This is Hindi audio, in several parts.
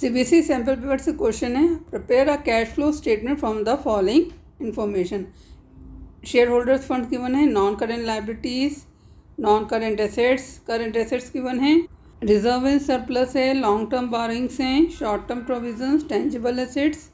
सीबीएसई सैम्पल पेपर से क्वेश्चन है, prepare a cash flow statement from the following information. Share holders fund given है, non current liabilities, non current assets given है, रिजर्व एंड सरप्लस है, लॉन्ग टर्म बोरिंग्स हैं, short term provisions, tangible assets,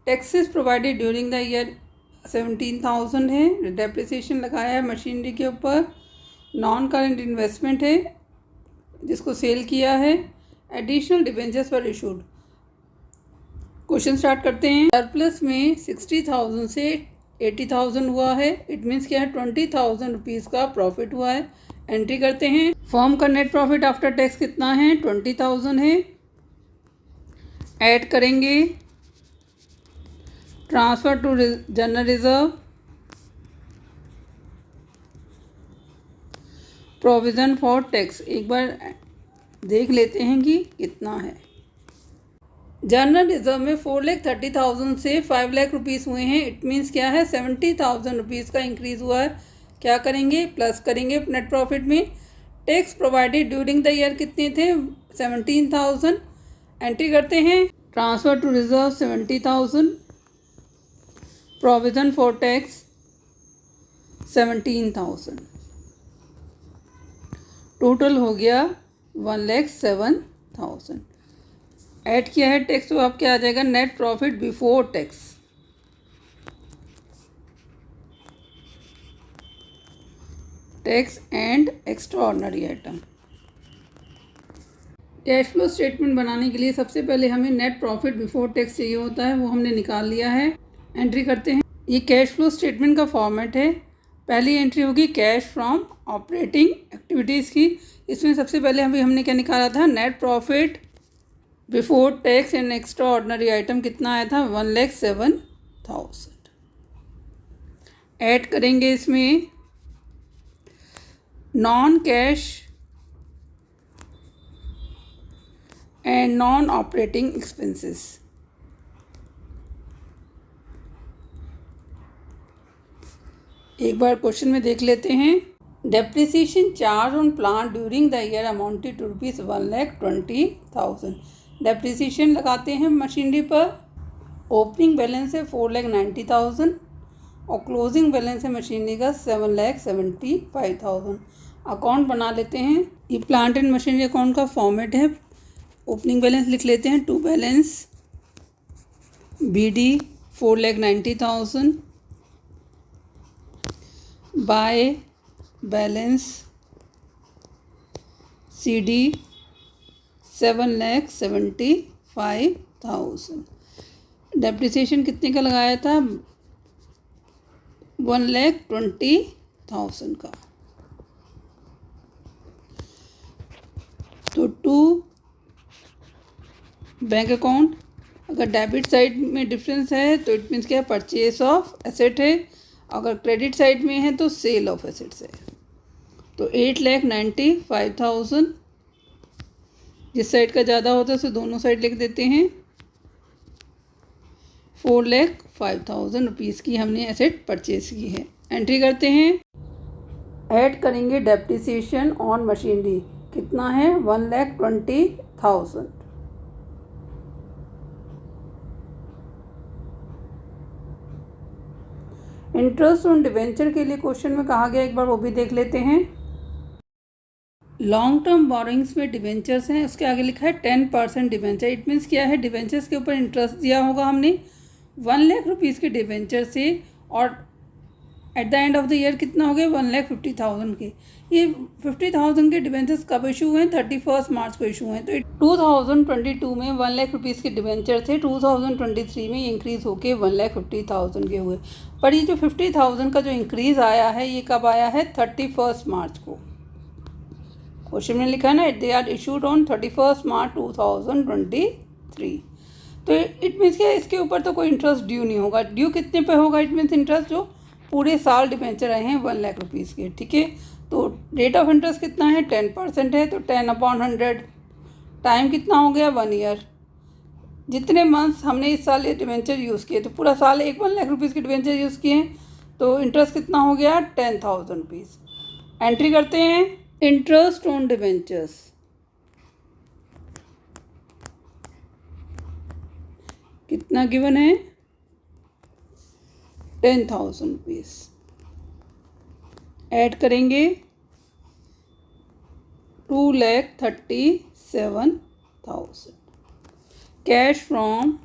taxes provided during the year 17,000 है, डेप्रिसिएशन लगाया है मशीनरी के ऊपर, नॉन करेंट इन्वेस्टमेंट है जिसको सेल किया है, एडिशनल डिबेंचर्स पर इशूड। क्वेश्चन स्टार्ट करते हैं। सरप्लस में 60,000 से 80,000 हुआ है, इट मीन्स क्या है 20,000 रुपीज़ का प्रॉफिट हुआ है। एंट्री करते हैं। फर्म का नेट प्रॉफिट आफ्टर टैक्स कितना है, 20,000 है। ऐड करेंगे transfer to general reserve, provision for tax. एक बार देख लेते हैं कि कितना है। जनरल रिजर्व में 4,30,000 से 5 लाख रुपीज़ हुए हैं, इट मीन्स क्या है 70,000 रुपीज़ का इंक्रीज़ हुआ है। क्या करेंगे, प्लस करेंगे नेट प्रॉफिट में। Tax provided during the year कितने थे, 17,000। एंट्री करते हैं। Transfer to reserve 70,000, provision for tax 17,000, total हो गया 1,07,000। ऐड किया है टैक्स तो अब क्या आ जाएगा, net profit before tax. Tax and extraordinary item. Cash flow statement बनाने के लिए सबसे पहले हमें नेट प्रॉफिट बिफोर टैक्स चाहिए होता है, वो हमने निकाल लिया है। एंट्री करते हैं। ये कैश फ्लो स्टेटमेंट का फॉर्मेट है। पहली एंट्री होगी कैश फ्रॉम ऑपरेटिंग एक्टिविटीज़ की। इसमें सबसे पहले हमने क्या निकाला था, net profit before tax and extraordinary item कितना आया था, 1,07,000। ऐड करेंगे इसमें non cash and non operating expenses. एक बार क्वेश्चन में देख लेते हैं। Depreciation charge on plant during the year amounted to rupees 1,20,000। Depreciation लगाते हैं मशीनरी पर। ओपनिंग बैलेंस है 4,90,000 और क्लोजिंग बैलेंस है मशीनरी का 7,75,000। अकाउंट बना लेते हैं। ये प्लांट एंड मशीनरी अकाउंट का फॉर्मेट है। ओपनिंग बैलेंस लिख लेते हैं, to balance BD 4,90,000 by balance CD 7,75,000। Depreciation कितने का लगाया था, 1,20,000 का। तो टू बैंक अकाउंट, अगर डेबिट साइड में डिफरेंस है तो इट मीन्स क्या, परचेज ऑफ एसेट है, अगर क्रेडिट साइड में है तो सेल ऑफ एसेट्स है। तो 8,95,000, जिस साइड का ज़्यादा होता है उसे दोनों साइड लिख देते हैं। 4,05,000 रुपीज़ की हमने एसेट परचेज की है। एंट्री करते हैं। ऐड करेंगे डेप्रिसिएशन ऑन मशीनरी, कितना है 1,20,000। इंटरेस्ट ऑन डिवेंचर के लिए क्वेश्चन में कहा गया, एक बार वो भी देख लेते हैं। लॉन्ग टर्म बोरिंग्स में डिवेंचर्स हैं, उसके आगे लिखा है 10% डिवेंचर। इट मीन्स क्या है, डिवेंचर्स के ऊपर इंटरेस्ट दिया होगा हमने 1 लाख रुपीज़ के डिवेंचर से, और at the end of the year कितना हो गया, 1,50,000 के। ये 50,000 के डिवेंचर्स कब इशू हुए हैं, 31 मार्च को इशू हुए हैं। तो 2022 में 1 लाख रुपीज़ के डिवेंचर थे, 2023 में इंक्रीज़ होके 1,50,000 के हुए। पर ये जो 50,000 का जो इंक्रीज़ आया है ये कब आया है, 31 मार्च को। क्वेश्चन में लिखा है ना, दे आर इशूड ऑन 31 मार्च 2023। तो इट मीन्स क्या, इसके ऊपर तो कोई इंटरेस्ट ड्यू नहीं होगा। ड्यू कितने पे होगा, इट मीन्स इंटरेस्ट जो पूरे साल डिवेंचर आए हैं 1 लाख रुपीज़ के, ठीक है। तो रेट ऑफ इंटरेस्ट कितना है, 10% है, तो 10/100। टाइम कितना हो गया, 1 ईयर। जितने मंथ्स हमने इस साल ये डिवेंचर यूज़ किए, तो पूरा साल 1 लाख रुपीज़ के डिवेंचर यूज़ किए हैं, तो इंटरेस्ट कितना हो गया, 10,000 रुपीज़। एंट्री करते हैं। इंटरेस्ट ऑन डिवेंचर्स, कितना गिवन है? 10,000 रुपीज़। ऐड करेंगे 2,37,000। Cash from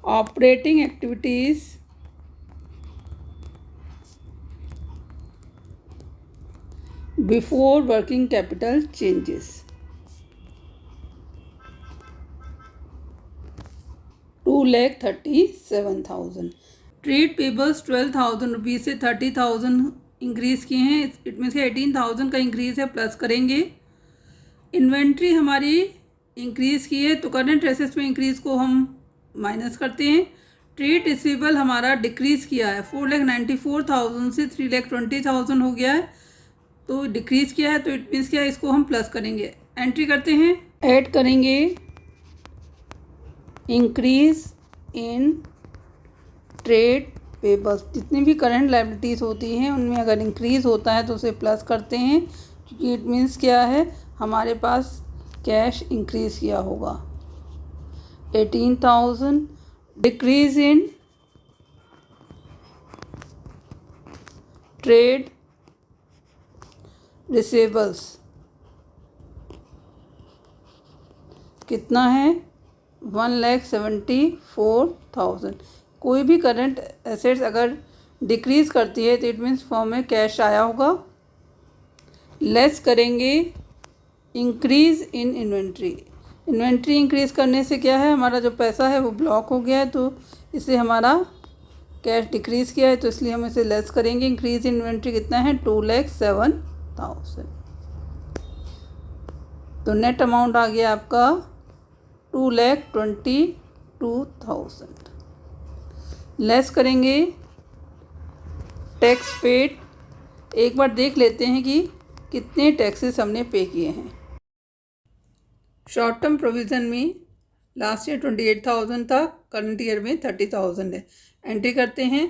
operating activities before working capital changes, 2,37,000। Trade payables 12,000 rupees से 30,000 इंक्रीज़ किए हैं। इट मीन्स के 18,000 का इंक्रीज़ है, प्लस करेंगे। इन्वेंट्री हमारी इंक्रीज़ की है तो करंट एसेट्स में इंक्रीज़ को हम माइनस करते हैं। ट्रेड रिसीवेबल हमारा डिक्रीज़ किया है, 4,94,000 से 3,20,000 हो गया है, तो डिक्रीज़ किया है, तो इट मीन्स क्या है, इसको हम प्लस करेंगे। एंट्री करते हैं, ऐड करेंगे इंक्रीज़ इन ट्रेड पेबल्स। जितनी भी करंट लायबिलिटीज़ होती हैं उनमें अगर इंक्रीज़ होता है तो उसे प्लस करते हैं, क्योंकि इट मीन्स क्या है, हमारे पास कैश इंक्रीज़ किया होगा। 18,000 डिक्रीज इन ट्रेड रिसीवेबल्स कितना है? 1,74,000। कोई भी करंट एसेट्स अगर डिक्रीज़ करती है तो इट मीन्स फॉर्म में कैश आया होगा। लेस करेंगे increase in inventory. Inventory increase करने से क्या है, हमारा जो पैसा है वो ब्लॉक हो गया है, तो इससे हमारा कैश डिक्रीज़ किया है, तो इसलिए हम इसे लेस करेंगे। इंक्रीज़ इन इन्वेंट्री कितना है? 2,07,000। तो नेट अमाउंट आ गया आपका 2,22,000। लेस करेंगे टैक्स पेड। एक बार देख लेते हैं कि कितने टैक्सेस हमने पे किए हैं। शॉर्ट टर्म प्रोविज़न में लास्ट ईयर 28,000 था, करंट ईयर में 30,000 है। एंट्री करते हैं।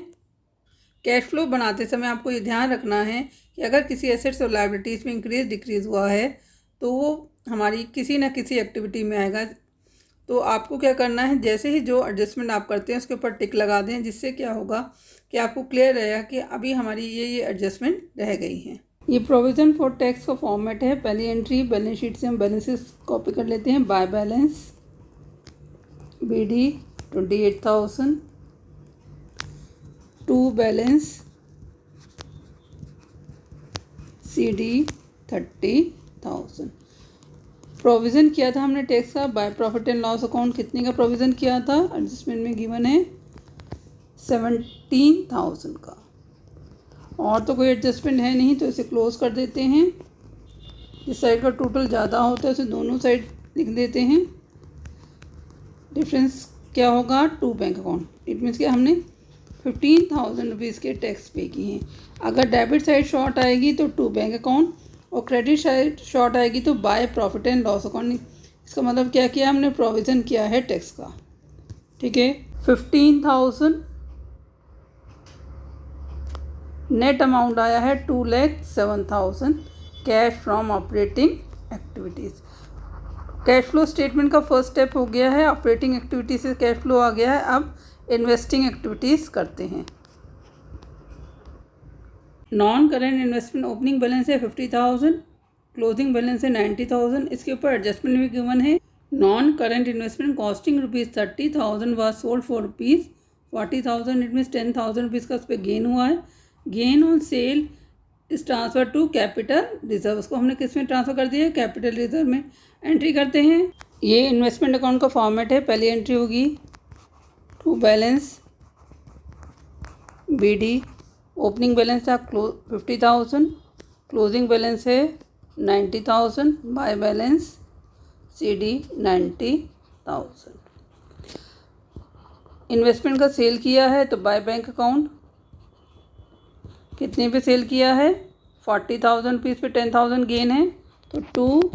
कैश फ्लो बनाते समय आपको ये ध्यान रखना है कि अगर किसी एसेट्स और लायबिलिटीज़ में इंक्रीज डिक्रीज़ हुआ है तो वो हमारी किसी न किसी एक्टिविटी में आएगा। तो आपको क्या करना है, जैसे ही जो एडजस्टमेंट आप करते हैं उसके ऊपर टिक लगा दें, जिससे क्या होगा कि आपको क्लियर रहेगा कि अभी हमारी ये एडजस्टमेंट रह गई हैं। ये प्रोविज़न फॉर टैक्स का फॉर्मेट है। पहली एंट्री बैलेंस शीट से हम बैलेंसेस कॉपी कर लेते हैं। By balance BD 28,000, to balance CD 30,000। Provision किया था हमने टैक्स का by profit and loss account. कितने का प्रोविज़न किया था? एडजस्टमेंट में गिवन है 17,000 का। और तो कोई एडजस्टमेंट है नहीं, तो इसे क्लोज कर देते हैं। इस साइड का टोटल ज़्यादा होता है, उसे दोनों साइड लिख देते हैं। डिफरेंस क्या होगा? To bank account. It means कि हमने 15,000 रुपीज़ के टैक्स पे किए हैं। अगर डेबिट साइड शॉर्ट आएगी तो टू बैंक अकाउंट, और क्रेडिट साइड शॉर्ट आएगी तो bye profit and loss account. इसका मतलब क्या किया हमने? प्रोविज़न किया है टैक्स का। ठीक है, 15,000 नेट अमाउंट आया है 2,07,000 cash from operating activities. Cash flow statement का फर्स्ट स्टेप हो गया है। ऑपरेटिंग एक्टिविटी से कैश फ्लो आ गया है। अब इन्वेस्टिंग एक्टिविटीज़ करते हैं। Non current investment opening balance है 50,000, क्लोजिंग बैलेंस है 90,000। इसके ऊपर एडजस्टमेंट भी गिवन है। Non current investment costing ₹30,000 was sold for ₹40,000। It means 10,000 rupees का उस पर गेन हुआ है। गेन ऑन सेल इस ट्रांसफ़र टू कैपिटल रिजर्व। उसको हमने किस में ट्रांसफ़र कर दिया है? कैपिटल रिजर्व में। एंट्री करते हैं। ये इन्वेस्टमेंट अकाउंट का फॉर्मेट है। पहली एंट्री होगी to balance BD। Opening balance था 50,000, क्लोजिंग बैलेंस है 90,000, बाय बैलेंस CD 90,000। इन्वेस्टमेंट का सेल किया है तो बाय बैंक अकाउंट कितने पे सेल किया है? 40,000 रुपीज़ पे 10,000 गेन है, तो टू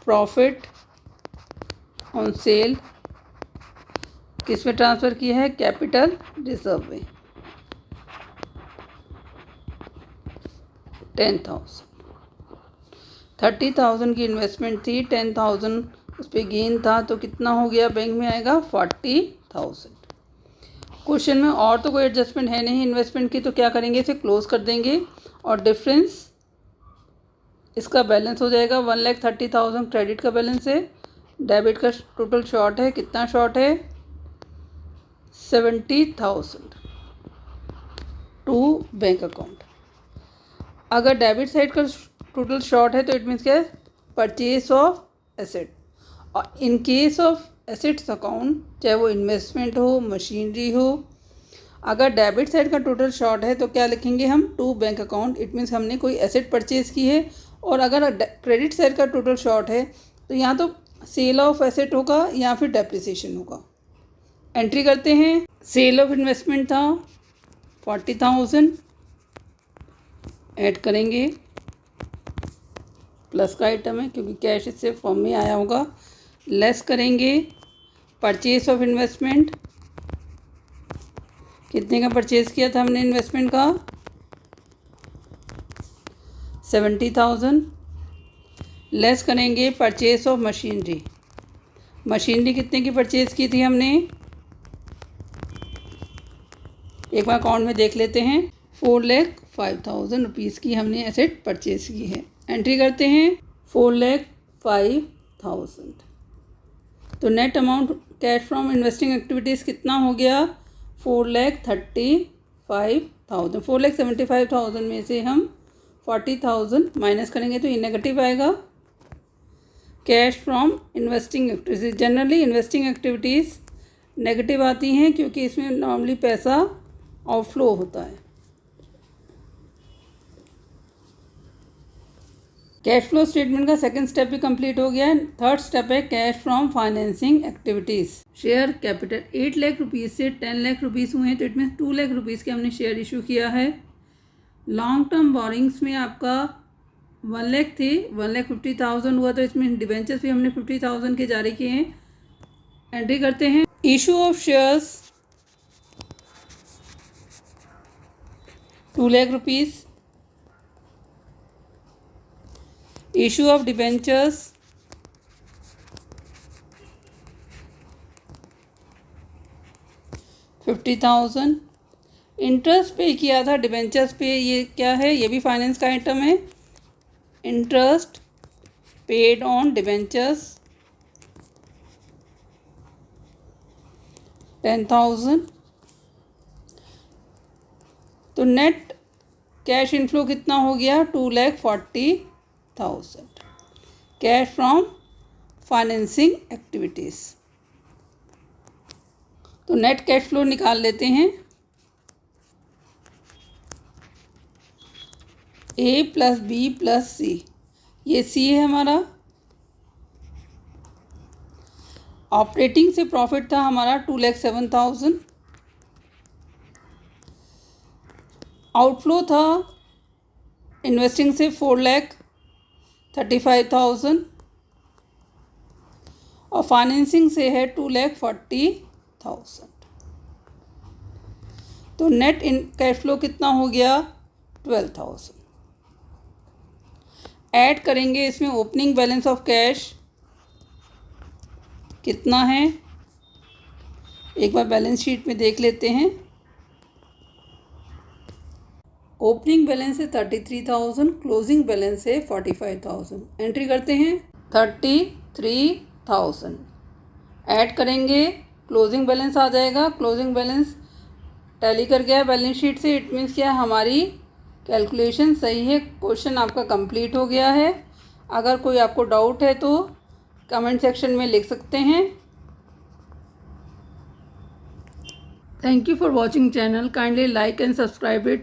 प्रॉफिट ऑन सेल किस में ट्रांसफ़र किया है? कैपिटल रिजर्व में 10,000। 30,000 की इन्वेस्टमेंट थी, 10,000 उस पर गेन था, तो कितना हो गया बैंक में आएगा 40,000। क्वेश्चन में और तो कोई एडजस्टमेंट है नहीं इन्वेस्टमेंट की, तो क्या करेंगे, इसे क्लोज कर देंगे और डिफरेंस इसका बैलेंस हो जाएगा 1,30,000 क्रेडिट का बैलेंस है, डेबिट का टोटल शॉर्ट है, कितना शॉर्ट है 70,000 टू बैंक अकाउंट। अगर डेबिट साइड का टोटल शॉर्ट है तो इट मीन्स क्या है, परचेज ऑफ एसेट। और in case of assets account, चाहे वो इन्वेस्टमेंट हो, मशीनरी हो, अगर डेबिट साइड का टोटल शॉर्ट है तो क्या लिखेंगे हम, to bank account. It means हमने कोई एसेट परचेज की है। और अगर क्रेडिट साइड का टोटल शॉर्ट है तो यहाँ तो सेल ऑफ एसेट होगा या फिर डेप्रिसिएशन होगा। एंट्री करते हैं। सेल ऑफ इन्वेस्टमेंट था 40,000, ऐड करेंगे, प्लस का आइटम है क्योंकि कैश इससे फॉर्म में आया होगा, लेस करेंगे परचेज ऑफ इन्वेस्टमेंट, कितने का परचेज किया था हमने इन्वेस्टमेंट का 70,000, लेस करेंगे परचेज ऑफ मशीनरी, मशीनरी कितने की परचेज की थी हमने, एक बार अकाउंट में देख लेते हैं, 4,05,000 रुपीज़ की हमने एसेट परचेज की है। एंट्री करते हैं 4,05,000। तो net amount cash from investing activities कितना हो गया 4,35,000। 4,75,000 में से हम 40,000 माइनस करेंगे तो ये नेगेटिव आएगा। Cash from investing activities, generally investing activities negative आती हैं क्योंकि इसमें नॉर्मली पैसा आउटफ्लो होता है। कैश फ्लो स्टेटमेंट का सेकंड स्टेप भी कंप्लीट हो गया है। थर्ड स्टेप है cash from financing activities. Share capital 8 lakh rupees से 10 लाख रुपीज़ हुए हैं तो इट मीन 2 लाख रुपीज़ के हमने शेयर इशू किया है। लॉन्ग टर्म बोरिंग्स में आपका 1 लाख थे, 1,50,000 हुआ तो इसमें डिबेंचर्स भी हमने 50,000 के जारी किए हैं। एंट्री करते हैं। Issue of shares 2 lakh rupees, issue of debentures 50,000, interest पे किया था डिबेंचर्स पे, ये क्या है, ये भी फाइनेंस का आइटम है। Interest paid on debentures 10,000। तो नेट कैश इनफ्लो कितना हो गया 2,40,000 कैश फ्रॉम फाइनेंसिंग एक्टिविटीज़। तो नेट कैश फ्लो निकाल लेते हैं। ए प्लस बी प्लस सी, ये सी है हमारा। ऑपरेटिंग से प्रॉफिट था हमारा 2,07,000। आउटफ्लो था इन्वेस्टिंग से 4,35,000 और फाइनेंसिंग से है 2,40,000। तो नेट इन कैश फ्लो कितना हो गया 12,000। ऐड करेंगे इसमें ओपनिंग बैलेंस ऑफ कैश कितना है, एक बार बैलेंस शीट में देख लेते हैं। ओपनिंग बैलेंस है 33,000, क्लोजिंग बैलेंस है 45,000। एंट्री करते हैं 33,000, ऐड करेंगे क्लोजिंग बैलेंस आ जाएगा। क्लोजिंग बैलेंस टैली कर गया बैलेंस शीट से, इट मीन्स क्या हमारी कैलकुलेशन सही है। क्वेश्चन आपका कंप्लीट हो गया है। अगर कोई आपको डाउट है तो कमेंट सेक्शन में लिख सकते हैं। Thank you for watching channel, kindly like and subscribe it.